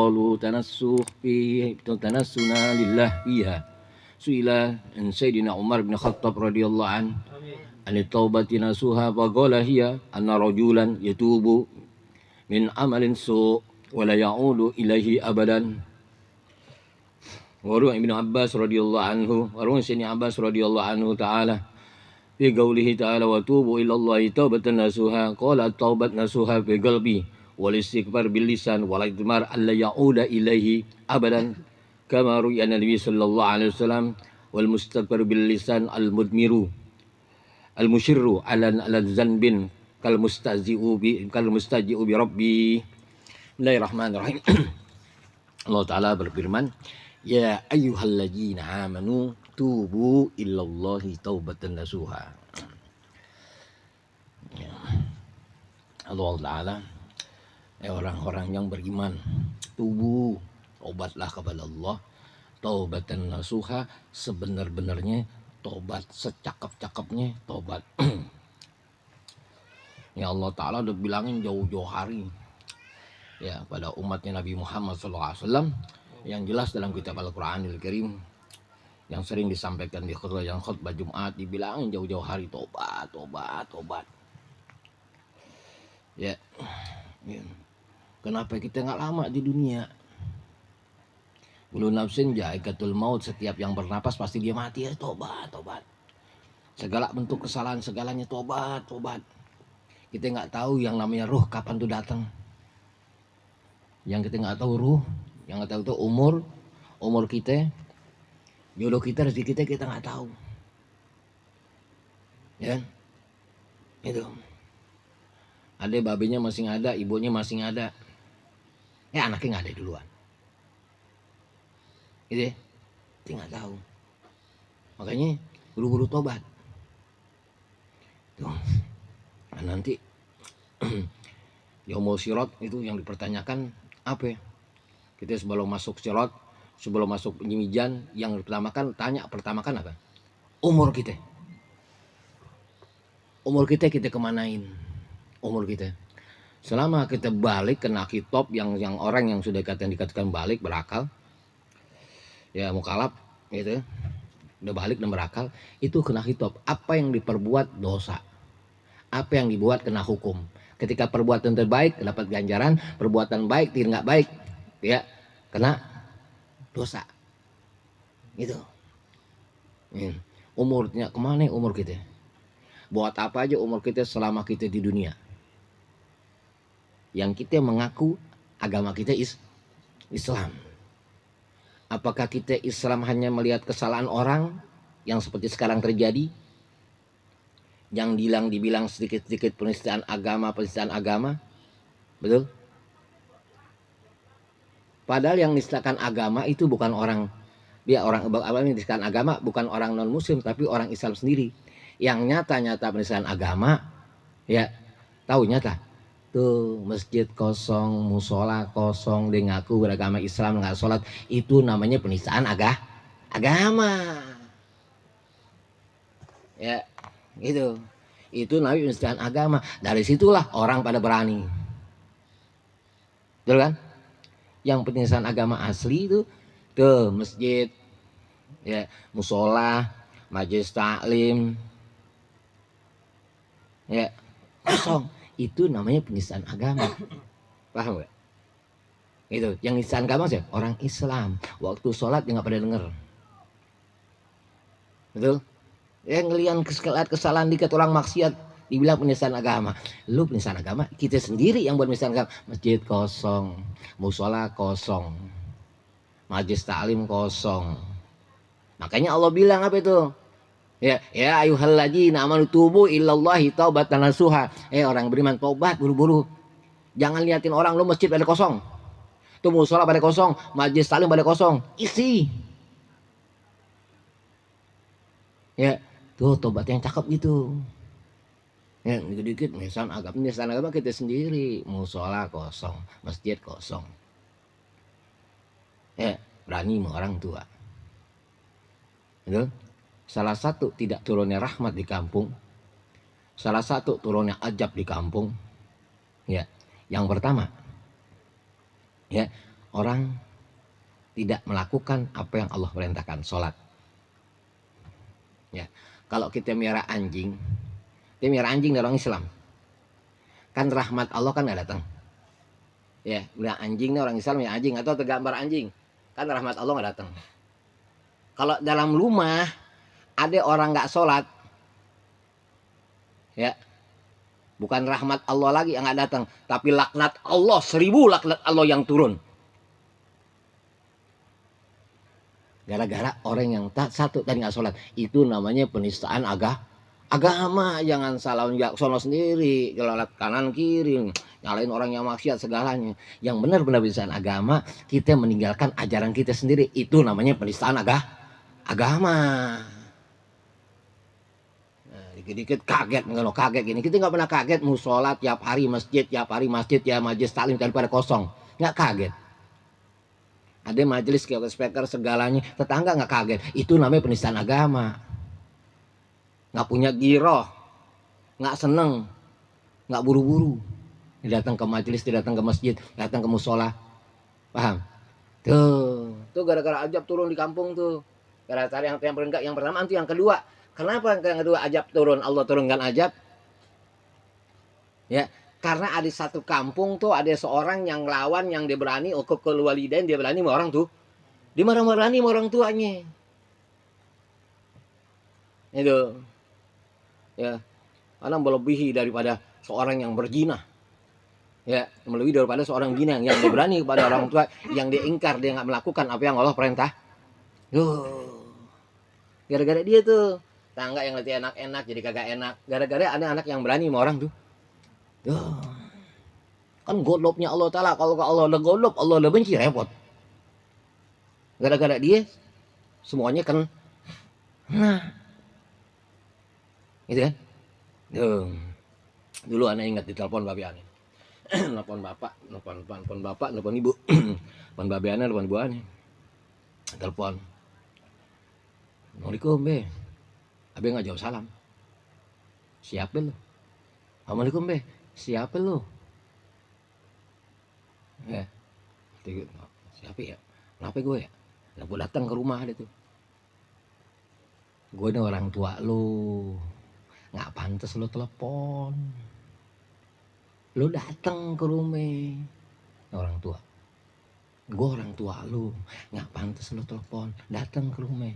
qalu tanassuna lillah fiha. Suila an Sayyidina Umar bin Khattab radhiyallahu an taubati nasuha faqala hiya anna rajulan yatubu min amalin su' wa la ya'udu ilaihi abadan. Waru Ibnu Abbas radhiyallahu anhu, waru Sayyidina Abbas radhiyallahu anhu ta'ala fi qaulihi ta'ala wa tubu ila Allahi taubatan nasuha qala taubat nasuha fi qalbi wal istighfar bil lisan wal idmar alla ya'uda ilaihi abadan kama ru'ya Nabi sallallahu alaihi wasallam wal mustaghfar bil lisan al mudmiru al musyirru ala zanbin kal mustazi'u bi rabbi. Bismillahirrahmanirrahim. Allah Ta'ala berfirman, ya ayyuhalladzina amanu tubu illallahi taubatan nasuha. Allah Ta'ala, orang-orang yang beriman, tubu, taubatlah kepada Allah, taubatan nasuha, sebenar-benarnya taubat, secakap-cakapnya taubat. Ya Allah Ta'ala udah bilangin jauh-jauh hari ya pada umatnya Nabi Muhammad SAW, yang jelas dalam kitab Al-Quranil Karim yang sering disampaikan di khutbah Jumat, dibilangin jauh-jauh hari tobat. Ya. Kenapa kita nggak lama di dunia? Kullu nafsin jaikatul maut, setiap yang bernapas pasti dia mati, ya tobat. Segala bentuk kesalahan segalanya tobat. Kita nggak tahu yang namanya ruh kapan tuh datang. Yang kita nggak tahu ruh, yang nggak tahu tuh umur kita, jodoh kita, rezeki kita nggak tahu. Ya, itu. Ada babinya masih ada, ibunya masih ada. Ya anaknya nggak ada duluan. Gitu ya, kita nggak tahu. Makanya buru-buru tobat. Tuh. Nah, nanti yaumul sirat itu yang dipertanyakan apa? Kita sebelum masuk sirat, sebelum masuk mizan, yang pertama kan apa? Umur kita. Umur kita kemanain? Umur kita. Selama kita balik kena kitab yang orang yang sudah dikatakan balik berakal, ya mukallaf gitu, udah balik dan berakal, itu kena kitab. Apa yang diperbuat dosa, apa yang dibuat kena hukum. Ketika perbuatan terbaik dapat ganjaran, perbuatan baik tidak baik ya kena dosa. Gitu. Umurnya kemana umur kita? Buat apa aja umur kita selama kita di dunia? Yang kita mengaku agama kita Islam. Apakah kita Islam hanya melihat kesalahan orang yang seperti sekarang terjadi? Yang dibilang sedikit-sedikit penistaan agama, betul? Padahal yang menistakan agama itu bukan orang menistakan agama bukan orang non muslim, tapi orang Islam sendiri. Yang nyata penistaan agama, ya tahu nyata. Tuh masjid kosong, musola kosong, dia ngaku beragama Islam nggak sholat, itu namanya penistaan agama. Ya. Gitu. Itu namanya penistaan agama. Dari situlah orang pada berani. Betul kan? Yang penistaan agama asli itu tuh masjid, ya, musola, majelis taklim, ya, kosong. Itu namanya penistaan agama. Paham gak? Itu. Yang penistaan agama siapa? Orang Islam. Waktu sholat dia nggak pada denger. Betul? Yang ngelihat kesalahan dikit orang maksiat dibilang penistaan agama. Lu penistaan agama, kita sendiri yang buat penistaan agama. Masjid kosong, musola kosong, majelis taklim kosong. Makanya Allah bilang apa itu? Ya ayyuhalladzina amanu tubu illallahi taubatan nasuha. Orang beriman tobat buru-buru. Jangan liatin orang lu masjid pada kosong, tuh musola pada kosong, majelis taklim pada kosong, isi. Ya, tuh tobat yang cakep gitu. Ya, dikit-dikit penistaan agama kita sendiri. Musola kosong, masjid kosong. Ya, berani sama orang tua. Gitu? Salah satu tidak turunnya rahmat di kampung, salah satu turunnya ajab di kampung. Ya, yang pertama, ya orang tidak melakukan apa yang Allah perintahkan, sholat. Ya, kalau kita miara anjing, dia miara anjing dari orang Islam, kan rahmat Allah kan nggak datang. Ya, miara anjing nih orang Islam ya anjing atau tergambar anjing, kan rahmat Allah nggak datang. Kalau dalam rumah ada orang nggak sholat, ya bukan rahmat Allah lagi yang nggak datang, tapi laknat Allah, 1000 laknat Allah yang turun. Gara-gara orang yang satu tadi nggak sholat, itu namanya penistaan agama. Jangan salah sono sendiri, jelat kanan kiri, nyalain orang yang maksiat segalanya. Yang benar-benar penistaan agama, kita meninggalkan ajaran kita sendiri, itu namanya penistaan agama. Nah, dikit-dikit kaget, kalau kaget gini, kita nggak pernah kaget mau sholat tiap hari masjid ya, majelis taklim daripada kosong, nggak kaget. Ada majelis speaker segalanya, tetangga nggak kaget. Itu namanya penistaan agama. Nggak punya giroh, nggak seneng, nggak buru-buru. Datang ke majelis, datang ke masjid, datang ke musola. Paham? Tuh gara-gara ajab turun di kampung tuh. Gara-gara yang pertama itu yang kedua. Kenapa yang kedua ajab turun? Allah turunkan ajab. Ya. Karena ada satu kampung tuh ada seorang yang lawan, yang dia berani ukukul walidain, dia berani sama orang tuh. Dia marah-marani sama orang tuanya. Itu. Ya. Karena melebihi daripada seorang yang berzina. Ya, melebihi daripada seorang zina yang dia berani kepada orang tua, yang dia ingkar, dia nggak melakukan apa yang Allah perintah. Gara-gara dia tuh, tangga yang nanti enak-enak jadi kagak enak. Gara-gara ada anak yang berani sama orang tuh. Kan godlopnya Allah Ta'ala. Kalau Allah udah godlop, Allah udah benci, repot. Gara-gara dia semuanya kan. Nah gitu kan. Dulu anak ingat ditelepon babi aneh. Nelpon bapak, nelpon ibu. Nelpon babi aneh, nelpon ibu aneh. Telepon. Assalamualaikum be. Abe nggak jawab salam. Siapa lu? Assalamualaikum be. Siapa lu? Ya, siapa ya? Kenapa gue ya? Nah, gue datang ke rumah ada tuh. Gue ini orang tua lu, nggak pantas lu telepon. Lu datang ke rumah, orang tua. Gue orang tua lu, nggak pantas lu telepon. Datang ke rumah.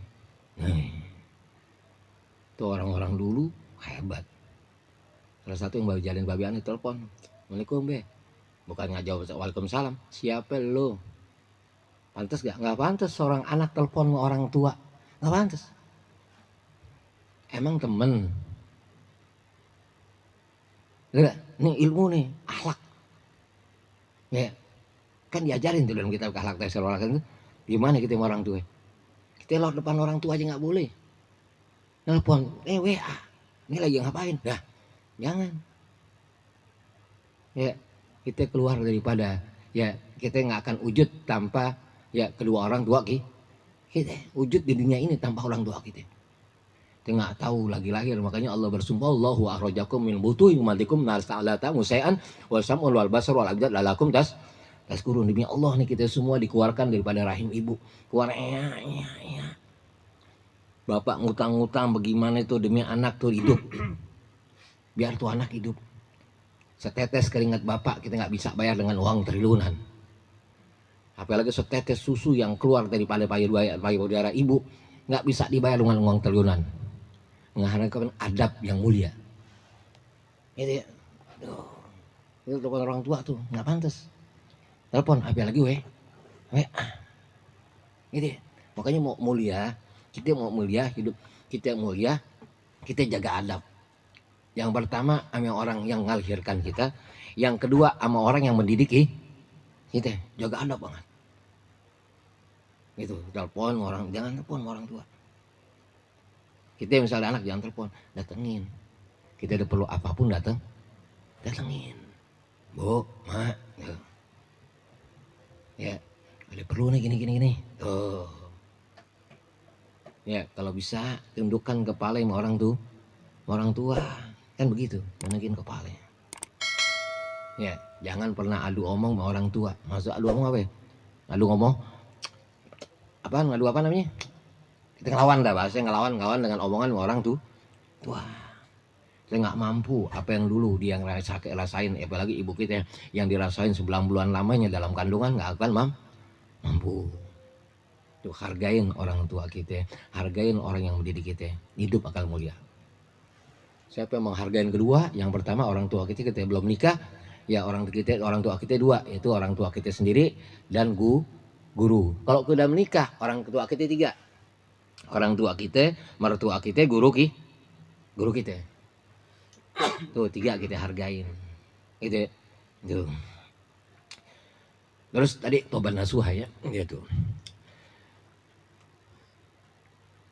Tuh orang-orang dulu hebat. Salah satu yang baru jalin babi aneh telepon. Assalamualaikum be. Bukan nggak jawab waalaikumsalam. Siapa lu? Pantas gak? Nggak pantas seorang anak telepon sama orang tua. Nggak pantas. Emang temen. Lihat, nih ilmu nih, akhlak. Ya, kan diajarin tuh dalam kitab akhlak dasar orang itu. Gimana kita sama orang tua? Kita lewat depan orang tua aja nggak boleh. Telepon, WA. Ini lagi ngapain? Dah, jangan. Ya. Kita keluar daripada ya kita nggak akan wujud tanpa ya kedua orang tua kita wujud di dunia ini tanpa orang tua kita nggak tahu lagi-lagi. Makanya Allah bersumpah Allahu akhrajakum min butuni ummatikum nar ta'alata musai'an wa sam'un wal basar wal abdad lalakum taskurun. Demi Allah nih kita semua dikeluarkan daripada rahim ibu, keluar ya. Bapak ngutang-ngutang bagaimana itu demi anak tuh hidup, biar tuh anak hidup. Setetes keringat bapak kita nggak bisa bayar dengan uang triliunan. Apalagi setetes susu yang keluar daripada payudara ibu nggak bisa dibayar dengan uang triliunan. Mengharapkan adab yang mulia. Ini, itu telepon orang tua tuh nggak pantas. Telepon apalagi WA. Ini makanya mau mulia, kita mau mulia hidup kita mulia, kita jaga adab. Yang pertama sama orang yang ngalahirkan kita, yang kedua sama orang yang mendidik kita, jaga adab banget. Gitu, telepon orang, jangan telepon orang tua. Kita misalnya anak jangan telepon, datengin. Kita ada perlu apapun datengin. Bu, mak, ya, ada perlu nih gini. Tuh. Ya, kalau bisa tundukkan kepala sama orang tua. Kan begitu, menekin kepalanya. Ya, jangan pernah adu omong sama orang tua. Maksud adu omong apa ya? ngadu ngomong ngadu apa namanya, kita ngelawan dah, bahasa ngelawan dengan omongan orang tuh tua. Saya nggak mampu apa yang dulu dia rasain, apalagi ibu kita yang dirasain 9 bulan lamanya dalam kandungan, nggak akan mampu. Tuh, hargain orang tua kita, hargain orang yang mendidik kita, hidup akal mulia. Siapa yang menghargain kedua? Yang pertama orang tua kita belum nikah, ya orang tua kita dua, yaitu orang tua kita sendiri dan guru. Kalau sudah menikah, orang tua kita tiga. Orang tua kita, mertua kita, guru kita. Tuh 3 kita hargain. Gitu. Tuh. Terus tadi tobat nasuha ya, gitu.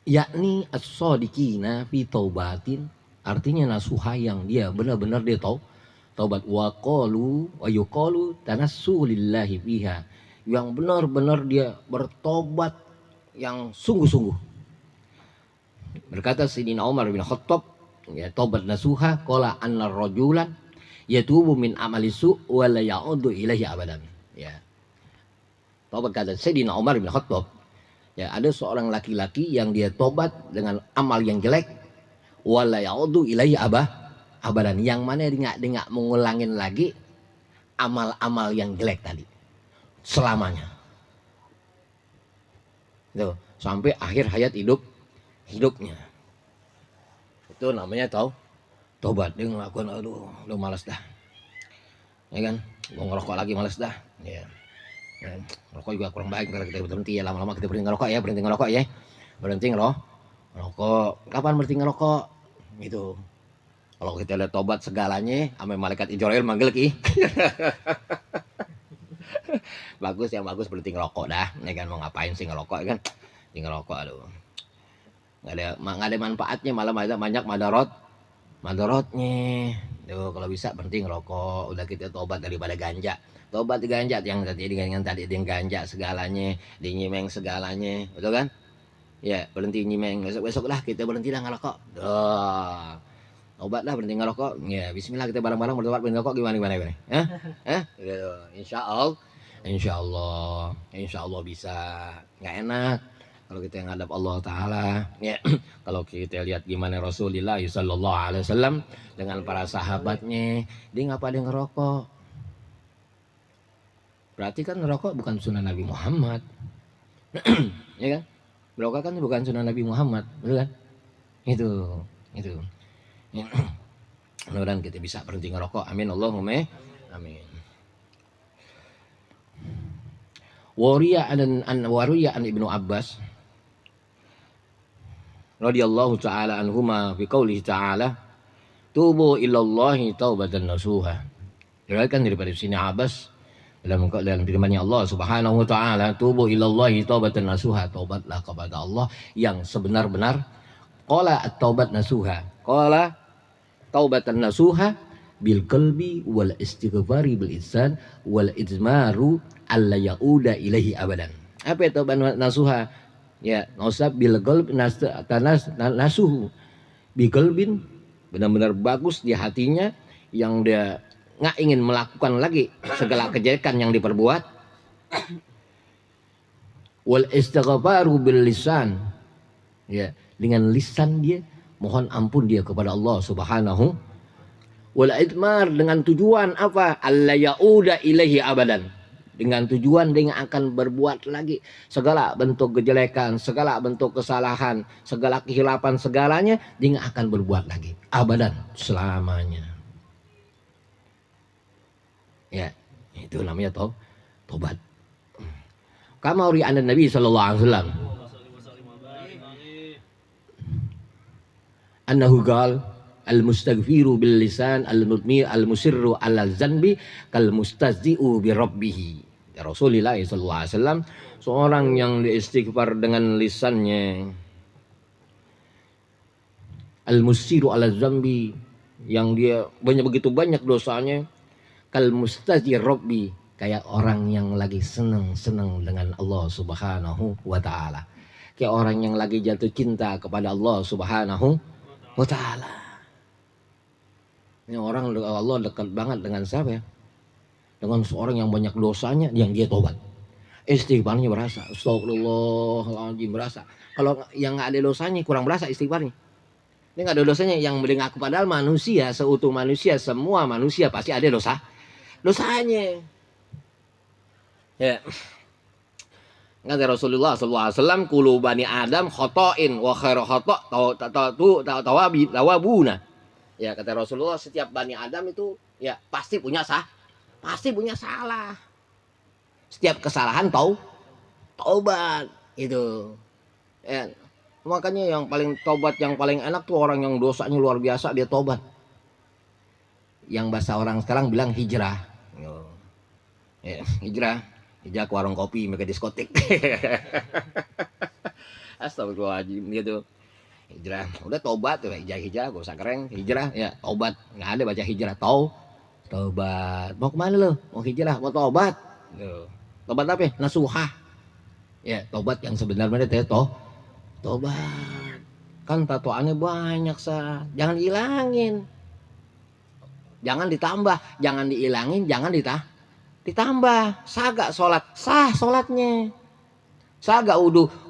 Yakni as-sadiqina fi taubatin, artinya nasuha yang dia benar-benar dia taubat, wa qalu wa yuqalu tanassu lillahi fiha, yang benar-benar dia bertobat yang sungguh-sungguh. Berkata Sayyidina Umar bin Khattab, ya, tobat nasuha qala anna rajulan yatubu min amali su' wa la ya'udu ilaihi abadan. Ya. Tobat kata Sayyidina Umar bin Khattab, ya, ada seorang laki-laki yang dia tobat dengan amal yang jelek, wa la ya'udu ilaihi abadan, yang mana dia enggak mengulangin lagi amal-amal yang jelek tadi selamanya. Tuh, sampai akhir hayat hidupnya. Itu namanya tobat. Dia ngelakuin, aduh malas dah, ya kan, mau ngerokok lagi malas dah, ya. Ngerokok juga kurang baik, karena kita berhenti ya, lama-lama kita berhenti ngerokok ya, berhenti ngerokok. Kapan berhenti ngerokok? Gitu. Kalau kita lihat tobat segalanya, sampai malaikat Israel manggil ki. Bagus, yang bagus berhenti ngerokok dah, ya kan, mau ngapain sih ngerokok, ya kan? Ngerokok, aduh. Nggak ada manfaatnya, malah banyak madorotnya. Tuh, kalau bisa berhenti ngerokok, udah kita tobat daripada ganja. Tobat di ganja yang tadi dengan ganja segalanya, di nyimeng segalanya, betul kan? Ya, berhenti nyimeng, besok lah kita berhenti lah ngerokok. Tuh. Tobat lah berhenti ngerokok. Ya, bismillah kita bareng-bareng bertobat berhenti ngerokok, gimana? Gitu. Insya Allah bisa. Nggak enak kalau kita ngadap Allah Ta'ala, ya. Kalau kita lihat gimana Rasulullah Sallallahu Alaihi Wasallam dengan para sahabatnya, dia ngapa dia ngerokok? Berarti kan ngerokok bukan sunnah Nabi Muhammad. Ya kan? Ngerokok kan bukan sunnah Nabi Muhammad, betul kan? Itu. Mudah-mudahan kita bisa berhenti ngerokok. Amin Allahumma amin. Wariya an Ibnu Abbas radhiyallahu ta'ala anhuma fi qoulihi ta'ala tubu ilallahi taubatan nasuha. Diriwayatkan daripada Sini Abbas dalam firman-Nya Allah Subhanahu wa taala, tubu ilallahi taubatan nasuha, taubatlah kepada Allah yang sebenar-benar. Qala at-taubat nasuha, qala taubatan nasuha bil qalbi wal istighfari bil lisan wal izmaru alla yauda ilaihi abadan. Apa itu taubat nasuha? Ya, nasab bil qalb nasuhu bi qalbin, benar-benar bagus di hatinya, yang dia nggak ingin melakukan lagi segala kejelekan yang diperbuat. Wal istighfaru bil lisan, ya, dengan lisan dia mohon ampun dia kepada Allah Subhanahu. Wal idmar, dengan tujuan apa? Alla yauda ilaihi abadan, dengan tujuan dia akan berbuat lagi segala bentuk kejelekan, segala bentuk kesalahan, segala kehilapan, segalanya dia akan berbuat lagi abadan, selamanya. Ya, itu namanya tobat. Kama uri an Nabi sallallahu alaihi wasallam annahu qala al-mustaghfiru bil lisan al-mudmir al-musirru ala zanbi kal mustazzi'u bi rabbih. Ya, Rasulullah sallallahu alaihi wasallam, seorang yang istighfar dengan lisannya, al-musiru ala zambi, yang dia begitu banyak dosanya, kal mustazzi rabbi, kayak orang yang lagi senang-senang dengan Allah Subhanahu wa taala, kayak orang yang lagi jatuh cinta kepada Allah Subhanahu wa taala. Ini orang Allah dekat banget dengan siapa ya? Dengan seorang yang banyak dosanya yang dia tobat. istighfarnya berasa. Astagfirullahaladzim, berasa. Kalau yang nggak ada dosanya kurang berasa istighfarnya. Ini nggak ada dosanya, yang mending aku, padahal manusia, seutuh manusia, semua manusia pasti ada dosanya. Ya. Kata Rasulullah SAW, kulu bani Adam khotoin wa khairu khoto tawabuna. Ya, kata Rasulullah, setiap bani Adam itu ya pasti punya salah. Setiap kesalahan taubat itu. Ya. Makanya yang paling taubat yang paling enak tuh orang yang dosanya luar biasa dia taubat. Yang bahasa orang sekarang bilang hijrah. Ya, hijrah ke warung kopi, mereka diskotik. Astagfirullahaladzim gitu. Hijrah, udah tobat tuh, hijrah, gak usah keren, hijrah, ya tobat, nggak ada baca hijrah, tobat. Mau kemana lo? Mau hijrah, mau tobat? Tobat apa? Nasuhah. Ya, tobat yang sebenarnya teh tobat. Kan tatoannya banyak jangan dihilangin, jangan ditambah, jangan dihilangin, jangan ditambah. Sah gak sholat? Sah sholatnya. Sah gak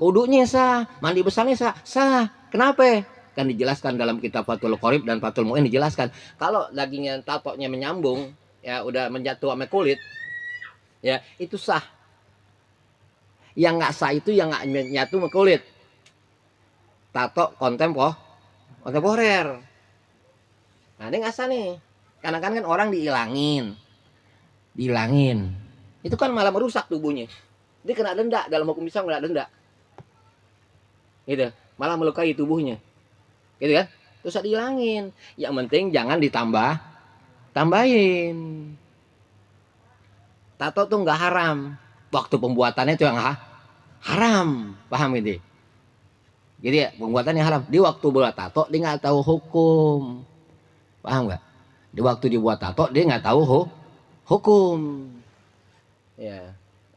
udunya sah. Mandi besarnya sah. Kenapa? Kan dijelaskan dalam kitab Fathul Qorib dan Fathul Mu'in dijelaskan. Kalau dagingnya tatonya menyambung, ya udah menjatuh sama kulit, ya itu sah. Yang gak sah itu yang gak menyatu sama kulit. Tato kontemporer. Nah ini gak sah nih. Karena kan orang dihilangin. Itu kan malah merusak tubuhnya. Dia kena denda, dalam hukum Islam kena denda. Gitu, malah melukai tubuhnya. Gitu kan? Terus dihilangin. Yang penting jangan tambahin. Tato tuh nggak haram. Waktu pembuatannya itu yang haram. Paham ini? Jadi ya, pembuatannya haram. Di waktu buat tato dia nggak tahu hukum. Paham nggak? Di waktu dibuat tato dia nggak tahu hukum. Ya,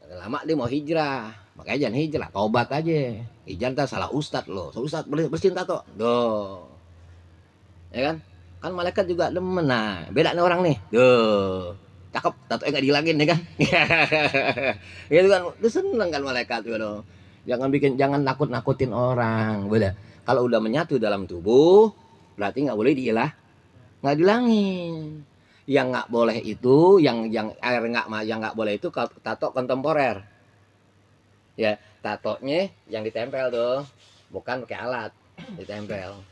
lama dia mau hijrah, makanya jangan hijrah, tobat aja. Hijrah salah ustad loh, ustad bersihin tato, doh, ya kan? Kan malaikat juga demen, nah beda nih orang nih, doh, cakep, tato nggak dihilangin ya kan? Gitu kan, itu seneng kan malaikat gitu. Jangan nakut-nakutin orang, beda. Kalau udah menyatu dalam tubuh, berarti nggak boleh nggak dihilangin. Yang nggak boleh itu, yang nggak boleh itu tato kontemporer. Ya, tatonya yang ditempel tuh, bukan pakai alat, ditempel.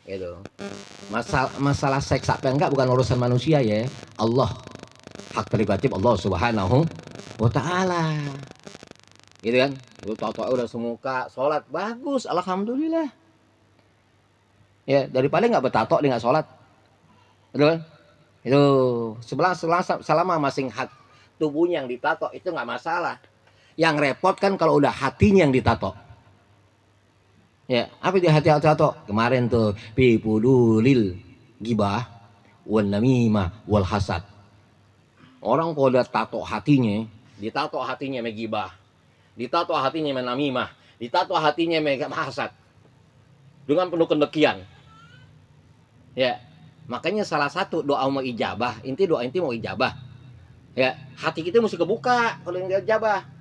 Gitu. Masalah seks apa enggak bukan urusan manusia ya. Allah, hak prerogatif Allah Subhanahu wa taala. Gitu kan? Lu tato udah semuka, sholat bagus, alhamdulillah. Ya, daripada nggak bertato dia nggak sholat. Betul kan? Itu selama masing tubuhnya yang ditato itu nggak masalah. Yang repot kan kalau udah hatinya yang ditato. Ya, apa dia hati tato? Kemarin tuh pipudulil gibah wan namimah wal hasad. Orang kalau udah tato hatinya, ditato hatinya sama gibah, ditato hatinya sama namimah, ditato hatinya sama hasad. Dengan penuh kendekian. Ya, makanya salah satu doa mau ijabah, doa inti mau ijabah. Ya, hati kita mesti kebuka kalau yang ijabah.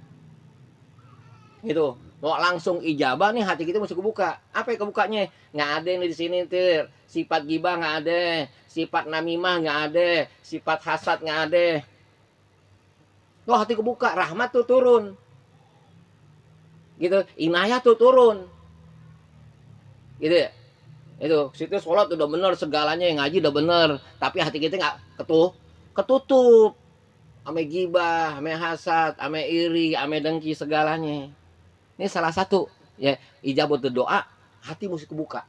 Gitu. Mau langsung ijabah nih hati kita mesti kebuka. Apa yang kebukanya? Nggak ada nih di sini tuh. Sifat gibah nggak ada, sifat namimah nggak ada, sifat hasad nggak ada. Tuh hati kebuka, rahmat tuh turun. Gitu, inayah tuh turun. Gitu ya. Itu situ sholat udah bener, segalanya yang ngaji udah bener, tapi hati kita nggak ketutup ame gibah, ame hasad, ame iri, ame dengki, segalanya. Ini salah satu ya ijabah doa, hati mesti kebuka.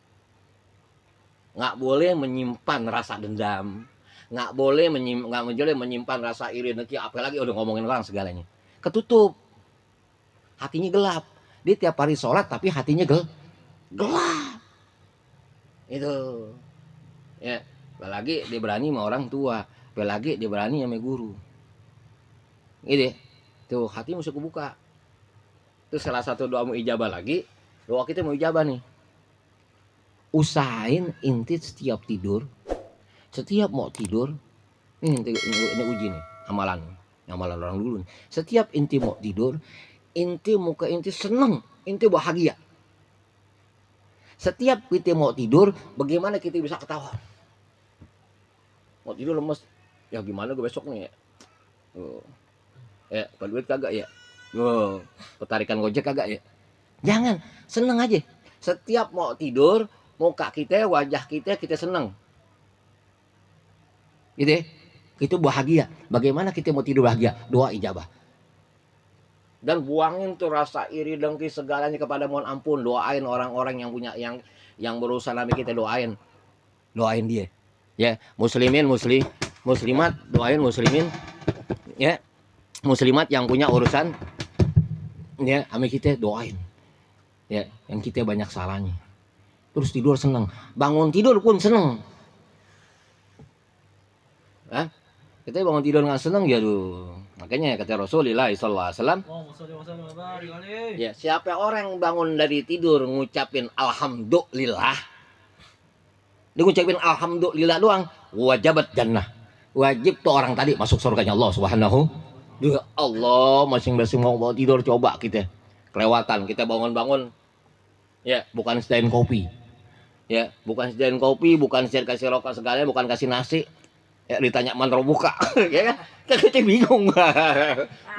Nggak boleh menyimpan rasa dendam, nggak boleh menyimpan rasa iri, dengki, apalagi udah ngomongin orang segalanya. Ketutup, hatinya gelap. Dia tiap hari sholat tapi hatinya gelap. Itu ya, apalagi dia berani sama orang tua, apalagi dia berani sama guru. Gitu tuh, hati mesti kebuka. Itu salah satu doa mau ijabah lagi. Doa kita mau ijabah nih, usahain inti setiap tidur, setiap mau tidur, ini uji nih amalan. Amalan orang dulu. Setiap inti mau tidur, inti muka inti senang, inti bahagia. Setiap kita mau tidur, bagaimana kita bisa ketawa? Mau tidur lemes, ya gimana gue besok nih ya? Kalau duit kagak ya? Petarikan gojek kagak ya? Jangan, seneng aja. Setiap mau tidur, muka kita, wajah kita seneng. Gitu ya? Itu bahagia. Bagaimana kita mau tidur bahagia? Doa ijabah. Dan buangin tuh rasa iri dengki segalanya kepada mohon ampun. Doain orang-orang yang punya yang berusaha sama kita, doain dia. Ya, muslimin, muslimat, doain muslimin. Ya, muslimat yang punya urusan ya sama kita, doain. Ya, yang kita banyak salahnya. Terus tidur senang. Bangun tidur pun senang. Hah? Kita bangun tidur nggak senang ya tuh. Makanya kata Rasulullah SAW, ya, siapa orang bangun dari tidur ngucapin alhamdulillah, dia ngucapin alhamdulillah doang, wajabat jannah, wajib tuh orang tadi masuk surganya Allah Subhanahu. Ya Allah, masing-masing mau tidur coba kita kelewatan, kita bangun-bangun, ya bukan sediain kopi, ya bukan sediain kopi, bukan sediain kasih rokok segalanya, bukan kasih nasi. Ya ditanya man buka, ya kan? Kita bingung.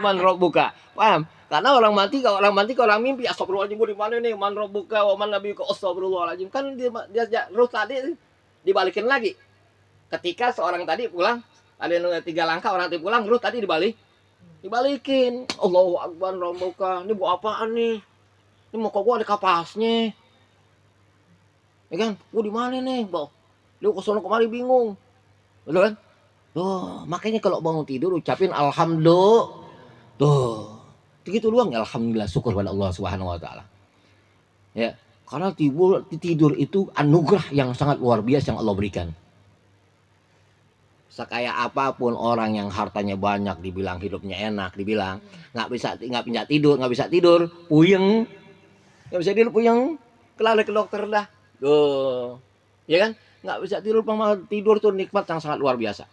Man buka, paham? Karena orang mati kalau orang mimpi, astagfirullahaladzim, gue di mana nih? Man buka, wa man nabi ka, astagfirullahaladzim. Kan dia terus tadi dibalikin lagi. Ketika seorang tadi pulang, ada yang 3 langkah orang tadi pulang, terus tadi dibalikin. Allahu akbar, buka. Ini buat apaan nih? Ini muka gue ada kapasnya. Ya kan? Gue di mana nih, Bang? Lu kesana kemari bingung. Betul kan? Tuh, makanya kalau bangun tidur ucapin alhamdulillah. Tuh. Begitu doang ya, alhamdulillah, syukur pada Allah Subhanahu wa taala. Ya, karena tidur itu anugerah yang sangat luar biasa yang Allah berikan. Sekaya apapun orang yang hartanya banyak dibilang hidupnya enak, dibilang nggak bisa tidur, puyeng. Nggak bisa tidur puyeng, kelari ke dokter dah. Tuh. Ya kan? Nggak bisa tidur tuh nikmat yang sangat luar biasa.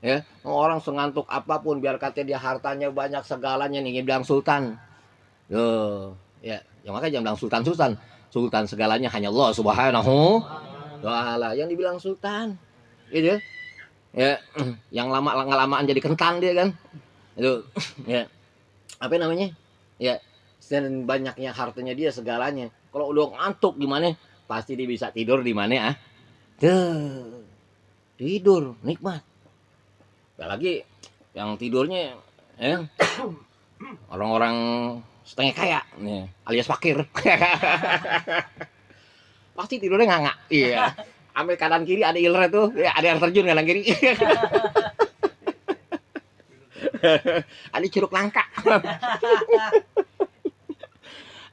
Ya, orang sengantuk apapun biar katanya dia hartanya banyak segalanya nih, bilang sultan. Ya, makanya jangan bilang sultan. Sultan segalanya hanya Allah Subhanahu wa taala. Yang dibilang sultan. Gitu. Ya, yang lama-lamaan jadi kentan dia kan. Itu ya. Apa namanya? Ya, dan banyaknya hartanya dia segalanya. Kalau udah ngantuk gimana? Pasti dia bisa tidur di mana tidur nikmat. Apalagi yang tidurnya ya, orang-orang setengah kaya nih, alias fakir. Pasti tidurnya nganga. Iya. Ambil kanan kiri ada iler tuh, ya, ada air terjun kanan kiri. Ada curug langka.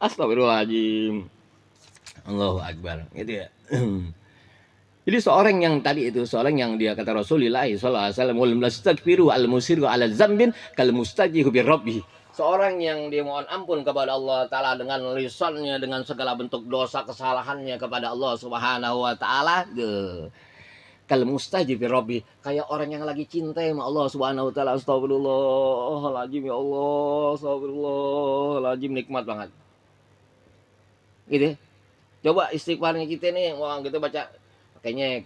Astagfirullahaladzim. Allahu Akbar, gitu ya. Jadi seorang yang dia kata Rasulullah SAW, wal mustaghfiru al musiru ala dzambin kal mustajihu bi rabbih. Seorang yang dia mohon ampun kepada Allah taala dengan lisannya, dengan segala bentuk dosa kesalahannya kepada Allah Subhanahu wa taala, kal mustajib bi rabbih, kayak orang yang lagi cinta sama Allah Subhanahu wa taala. Astagfirullahaladzim, ya Allah, astagfirullahaladzim, nikmat banget. Gitu. Coba istighfarnya kita nih, wah kita baca kayaknya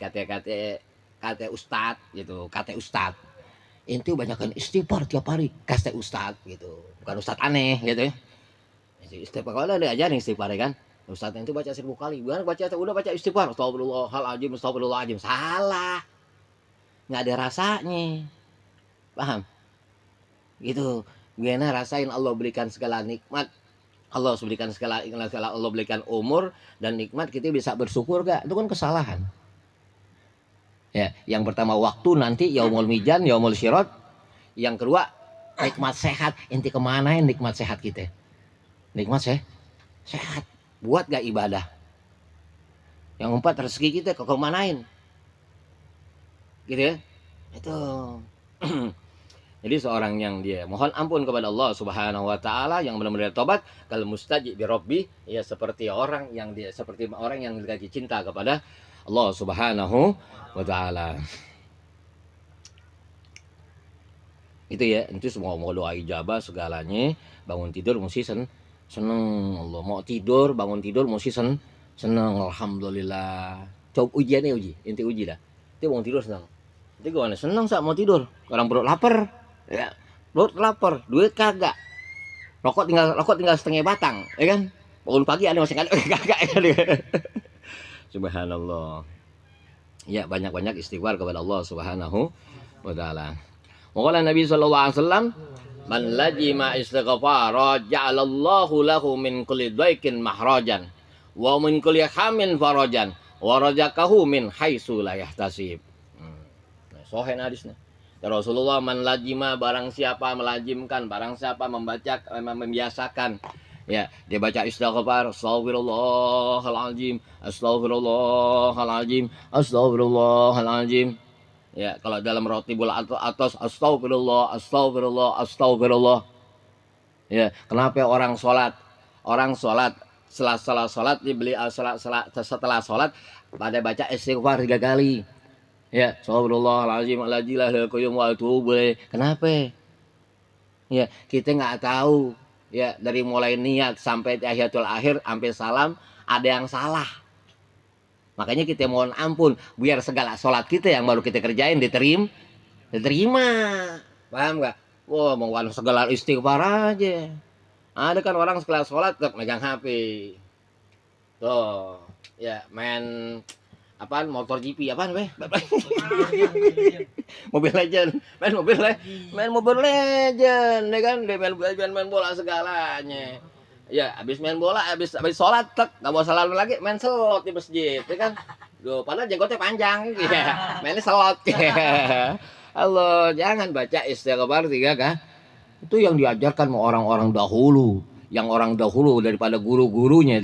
kata ustad gitu, kata ustad. Inti banyakkan istighfar tiap hari, kata ustad gitu. Bukan ustad aneh gitu ya. Istighfar kalau ada diajarin istighfar kan. Ustad itu baca 1000 kali. Udah baca istighfar, astagfirullahaladzim. Salah. Nggak ada rasanya. Paham? Gitu. Gimana rasain Allah berikan segala nikmat. Allah berikan segala Allah berikan umur dan nikmat, kita bisa bersyukur gak? Itu kan kesalahan. Ya, yang pertama waktu nanti yaumul mizan, yaumul syirat. Yang kedua nikmat sehat. Inti kemanain nikmat sehat kita? Nikmat sehat. Buat gak ibadah? Yang keempat rezeki kita kemanain? Gitu ya? Itu. Jadi seorang yang dia mohon ampun kepada Allah Subhanahu wa taala, yang benar-benar tobat, kal mustajib bi rabbi, ya seperti orang yang lagi cinta kepada Allah Subhanahu wa taala. Itu ya, itu semua mau doa ijabah segalanya. Bangun tidur mesti seneng. Allah mau tidur, bangun tidur mesti seneng. Alhamdulillah. Coba ujiannya uji, inti uji dah. Itu bangun tidur seneng. Itu gimana? Seneng saat mau tidur. Orang perut lapar, ya. Perut lapar, duit kagak. Rokok tinggal setengah batang, ya kan? Bangun pagi ada masih kagak ya. Subhanallah. Ya, banyak-banyak istighfar kepada Allah Subhanahu wa taala. Qala Nabi sallallahu alaihi wasallam, "Man lajima istighfara ja'alallahu lahu min kulli dhaikin mahrajan wa min kulli hamin farajan wa razaqahu min haitsu la yahtasib." Nah, sahih hadisnya. Ya Rasulullah, man lajima, barang siapa melajimkan, barang siapa membiasakan, ya, dia baca istighfar, astagfirullahaladzim, astagfirullahaladzim, astagfirullahaladzim. Ya, kalau dalam rotibul atas astagfirullah, astagfirullah, astagfirullah. Ya, kenapa orang sholat? Orang sholat setelah sholat dibeli setelah sholat pada baca istighfar 3 kali. Ya, astagfirullahaladzim, aladzim, qayyum wa atubu ilaih. Kenapa? Ya, kita nggak tahu. Ya, dari mulai niat sampai tahiyatul akhir sampai salam ada yang salah. Makanya kita mohon ampun biar segala sholat kita yang baru kita kerjain diterima. Paham nggak? Wah, mau segala istighfar aja. Ada kan orang setelah sholat tetap megang HP. Tuh, ya main apaan, motor GP apaan weh? Mobile Legend, main Mobile Legend, ya kan? Dia main bola segalanya. Ya, habis main bola, habis sholat, nggak mau salat lagi, main slot di masjid, ya kan? Duh, padahal jenggotnya panjang, ya. Mainnya slot. Ya. Allah, jangan baca istighfar 3 kah? Itu yang diajarkan sama orang-orang dahulu. Yang orang dahulu daripada guru-gurunya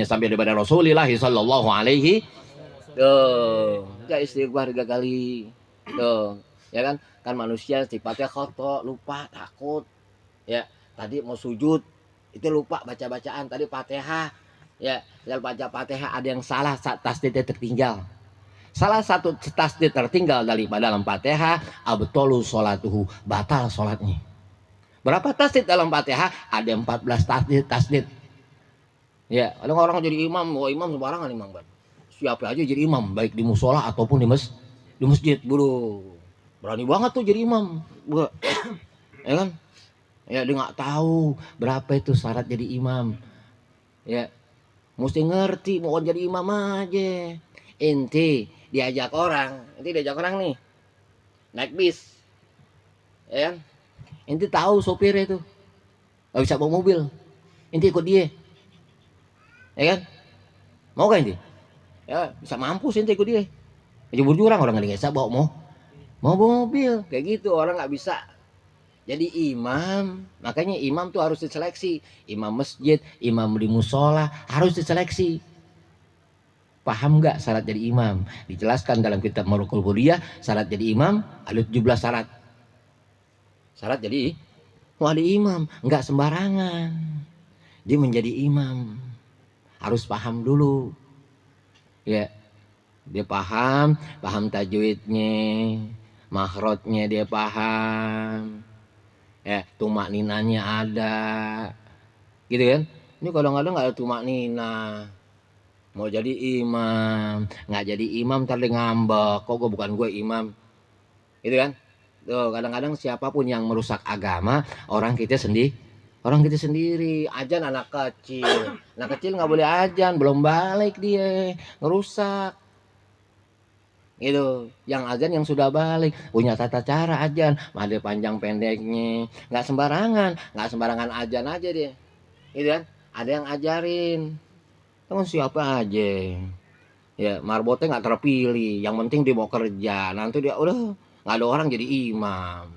sampai daripada Rasulullah sallallahu alaihi. Tuh, enggak istighfar 3 kali. Tuh, ya kan? Kan manusia sifatnya khoto, lupa, takut. Ya, tadi mau sujud itu lupa baca-bacaan tadi Fatihah. Ya, baca Fatihah ada yang salah, tasdidnya tertinggal. Salah satu tasdid tertinggal dalam Fatihah, abtolu sholatuhu, batal sholatnya. Berapa tasdid dalam Fatihah? Ada 14 tasdid. Ya, ada orang jadi imam, imam sembarangan imam, Bang. Siapa aja jadi imam, baik di musola ataupun di masjid, bro. Berani banget tuh jadi imam, bro. Ya kan? Ya, dia nggak tahu berapa itu syarat jadi imam. Ya, mesti ngerti mau jadi imam aja. Inti diajak orang nih naik bis, ya kan? Inti tahu sopirnya itu nggak bisa bawa mobil, inti ikut dia, ya kan? Mau gak inti? Ya bisa mampus inti ikut dia. Jebur jurang orang nggak bisa bawa mau bawa mobil kayak gitu, orang nggak bisa jadi imam. Makanya imam tuh harus diseleksi. Imam masjid, imam di musola harus diseleksi. Paham nggak syarat jadi imam? Dijelaskan dalam kitab Marukul Hudiyah, syarat jadi imam ada 17 syarat. Syarat jadi imam, nggak sembarangan. Dia menjadi imam harus paham dulu. Ya, dia paham tajwidnya, makhrajnya dia paham. Ya, tumak ninanya ada. Gitu kan? Ini kadang-kadang nggak ada tumak nina. Mau jadi imam, nggak jadi imam tadi ngambek, kok gue imam, gitu kan? Tuh kadang-kadang siapapun yang merusak agama orang kita sendiri. Ajan anak kecil nggak boleh ajan, belum balik dia ngerusak. Gitu, yang azan yang sudah balik punya tata cara ajan, ada panjang pendeknya, nggak sembarangan ajan aja dia, gitu kan? Ada yang ajarin. Teman siapa aja, ya marbotnya nggak terpilih, yang penting dia mau kerja, nanti dia udah nggak ada orang jadi imam.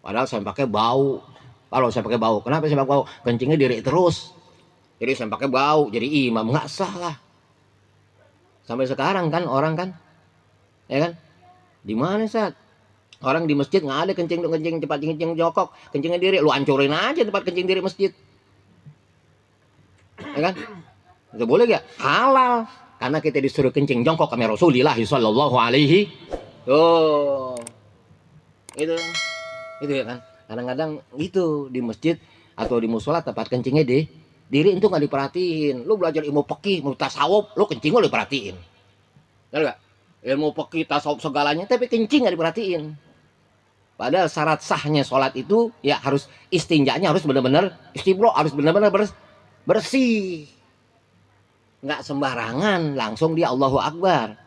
Padahal saya pakai bau. Kalau saya pakai bau, kenapa saya pakai bau? Kencingnya diri terus, jadi saya pakai bau jadi imam, nggak salah. Sampai sekarang kan orang kan, ya kan? Di mana saat orang di masjid nggak ada kencing cepat kencing jongkok, kencingnya diri, lu hancurin aja tempat kencing diri masjid, ya kan? Itu boleh gak? Halal. Karena kita disuruh kencing jongkok sama Rasulullah sallallahu alaihi. Tuh. Itu. Gitu ya kan. Kadang-kadang gitu di masjid atau di musola tempat kencingnya diri itu nggak diperhatiin. Lu belajar ilmu fikih, ilmu tasawuf, lu kencing lu diperhatiin. Benar nggak? Ilmu fikih, tasawuf segalanya, tapi kencing nggak diperhatiin. Padahal syarat sahnya sholat itu ya harus istinjanya harus benar-benar istibro, harus benar-benar bersih. Nggak sembarangan langsung dia Allahu Akbar.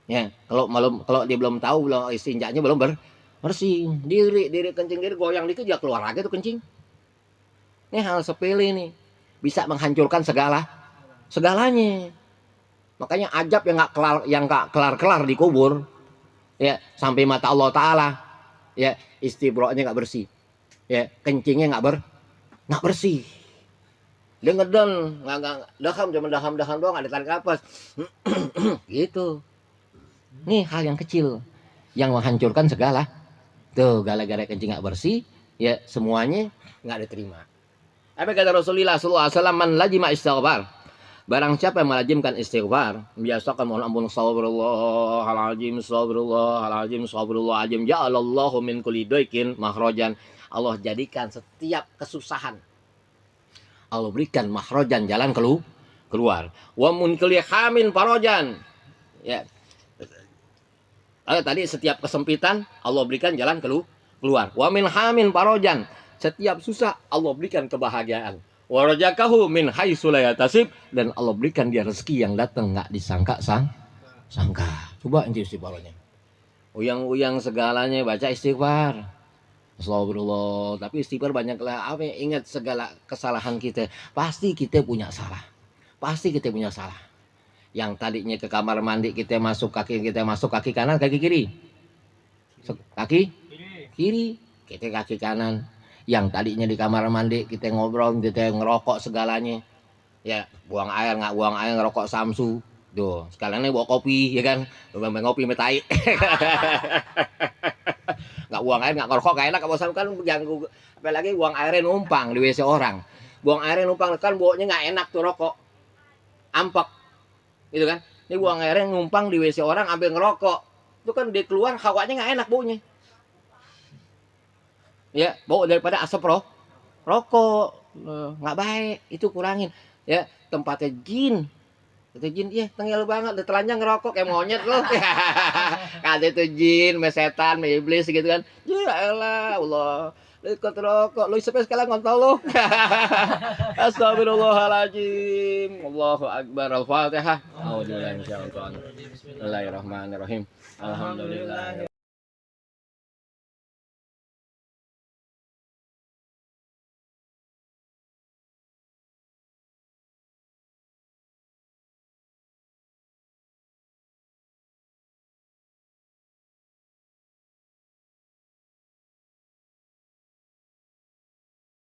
Ya, kalau dia belum tahu, belum istinjanya belum bersih, diri kencing diri goyang dikit dia keluar lagi tuh kencing. Ini hal sepele nih, bisa menghancurkan segalanya. Makanya ajab yang nggak kelar di kubur, ya sampai mata Allah Taala, ya istibro'nya nggak bersih, ya kencingnya nggak bersih. Dia ngeden, nggak daham, cuma daham doang, ada tarik nafas, gitu. Nih hal yang kecil yang menghancurkan segala. Tuh gara-gara kencing nggak bersih, ya semuanya nggak diterima. Apa kata Rasulullah SAW, man lajima istighfar. Barang siapa yang melajimkan istighfar, biasakan mohon ampun, astagfirullahaladzim, astagfirullahaladzim, astagfirullahaladzim, ja'alallahu min kulli daikin mahrojan. Allah jadikan setiap kesusahan, Allah berikan mahrojan, jalan keluar. Wa mun kulli hamin farojan. Ya. Tadi setiap kesempitan Allah berikan jalan keluar. Wa min hamin farojan. Setiap susah Allah berikan kebahagiaan. Wa razaqahu min haitsu la yahtasib, dan Allah berikan dia rezeki yang datang enggak sangka. Coba ente istighfarnya. Uyang-uyang segalanya baca istighfar. Astagfirullah. Tapi istighfar banyaklah apa, ingat segala kesalahan kita. Pasti kita punya salah. Yang tadinya ke kamar mandi kita masuk kaki kanan, kaki kiri. Kaki kiri, kita kaki kanan. Yang tadinya di kamar mandi kita ngobrol, kita ngerokok segalanya, ya buang air ngerokok samsu, tuh sekalian bawa kopi, ya kan, ngopi metai. Nggak buang air nggak ngerokok gak enak, bosan kan ganggu. Apalagi buang airnya numpang di WC orang, buang airnya numpang kan baunya nggak enak tuh, rokok ampek gitu kan. Ini buang airnya numpang di WC orang ambil ngerokok, itu kan dia keluar hawanya nggak enak baunya. Ya, bau daripada asap rokok, nggak baik, itu kurangin. Ya, tempatnya jin, ya tengil banget, udah telanjang ngerokok kayak monyet loh. Kata itu jin, setan, iblis gitu kan. Ya elah, Allah, lu ikut rokok, lu sampai sekarang ngontol lo. Astagfirullahaladzim, Allahu Akbar, Al-Fatihah. Bismillahirrahmanirrahim. Alhamdulillah.